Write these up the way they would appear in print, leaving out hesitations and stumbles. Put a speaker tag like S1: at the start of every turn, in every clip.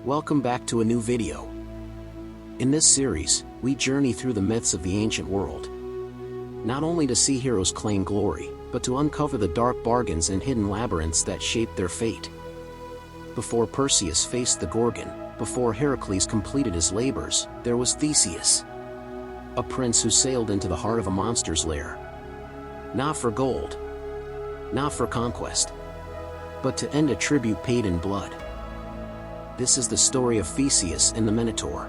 S1: Welcome back to a new video. In this series, we journey through the myths of the ancient world. Not only to see heroes claim glory, but to uncover the dark bargains and hidden labyrinths that shaped their fate. Before Perseus faced the Gorgon, before Heracles completed his labors, there was Theseus, a prince who sailed into the heart of a monster's lair. Not for gold, not for conquest, but to end a tribute paid in blood. This is the story of Theseus and the Minotaur.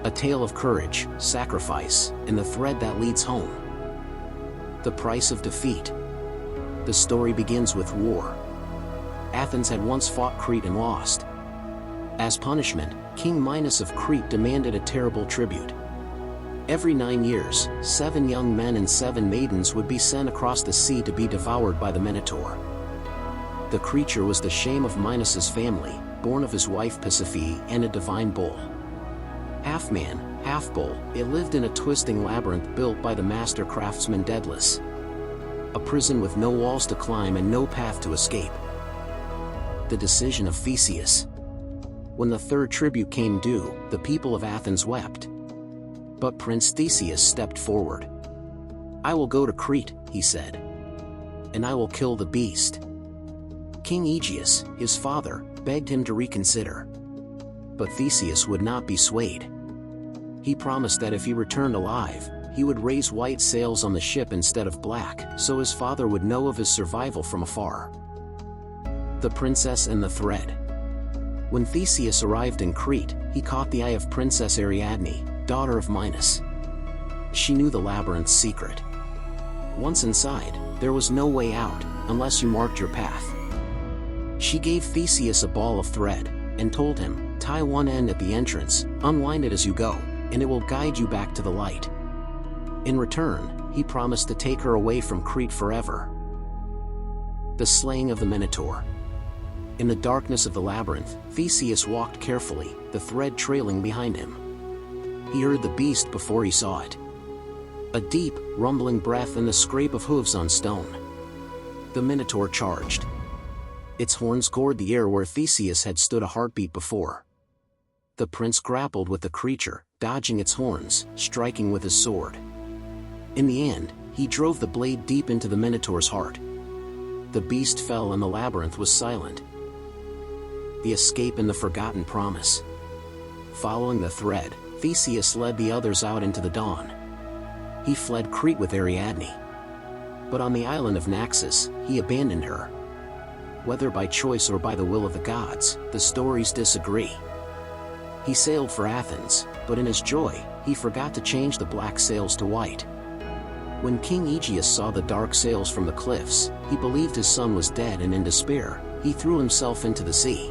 S1: A tale of courage, sacrifice, and the thread that leads home. The price of defeat. The story begins with war. Athens had once fought Crete and lost. As punishment, King Minos of Crete demanded a terrible tribute. Every 9 years, 7 young men and 7 maidens would be sent across the sea to be devoured by the Minotaur. The creature was the shame of Minos's family, born of his wife Pasiphae and a divine bull. Half man, half bull, it lived in a twisting labyrinth built by the master craftsman Daedalus. A prison with no walls to climb and no path to escape. The decision of Theseus. When the third tribute came due, the people of Athens wept. But Prince Theseus stepped forward. "I will go to Crete," he said, "and I will kill the beast." King Aegeus, his father, begged him to reconsider. But Theseus would not be swayed. He promised that if he returned alive, he would raise white sails on the ship instead of black, so his father would know of his survival from afar. The Princess and the Thread. When Theseus arrived in Crete, he caught the eye of Princess Ariadne, daughter of Minos. She knew the labyrinth's secret. Once inside, there was no way out, unless you marked your path. She gave Theseus a ball of thread, and told him, "Tie one end at the entrance, unwind it as you go, and it will guide you back to the light." In return, he promised to take her away from Crete forever. The slaying of the Minotaur. In the darkness of the labyrinth, Theseus walked carefully, the thread trailing behind him. He heard the beast before he saw it. A deep, rumbling breath and the scrape of hooves on stone. The Minotaur charged. Its horns gored the air where Theseus had stood a heartbeat before. The prince grappled with the creature, dodging its horns, striking with his sword. In the end, he drove the blade deep into the Minotaur's heart. The beast fell and the labyrinth was silent. The escape and the forgotten promise. Following the thread, Theseus led the others out into the dawn. He fled Crete with Ariadne. But on the island of Naxos, he abandoned her. Whether by choice or by the will of the gods, the stories disagree. He sailed for Athens, but in his joy, he forgot to change the black sails to white. When King Aegeus saw the dark sails from the cliffs, he believed his son was dead, and in despair, he threw himself into the sea.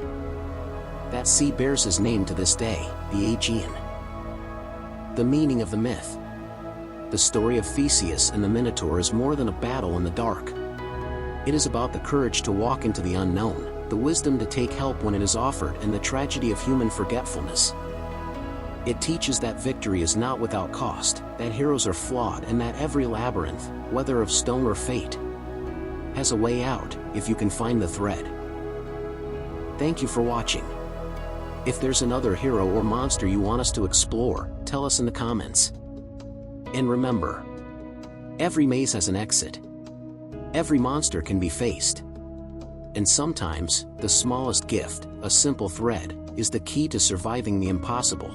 S1: That sea bears his name to this day, the Aegean. The meaning of the myth. The story of Theseus and the Minotaur is more than a battle in the dark. It is about the courage to walk into the unknown, the wisdom to take help when it is offered, and the tragedy of human forgetfulness. It teaches that victory is not without cost, that heroes are flawed, and that every labyrinth, whether of stone or fate, has a way out, if you can find the thread. Thank you for watching. If there's another hero or monster you want us to explore, tell us in the comments. And remember, every maze has an exit. Every monster can be faced. And sometimes, the smallest gift, a simple thread, is the key to surviving the impossible.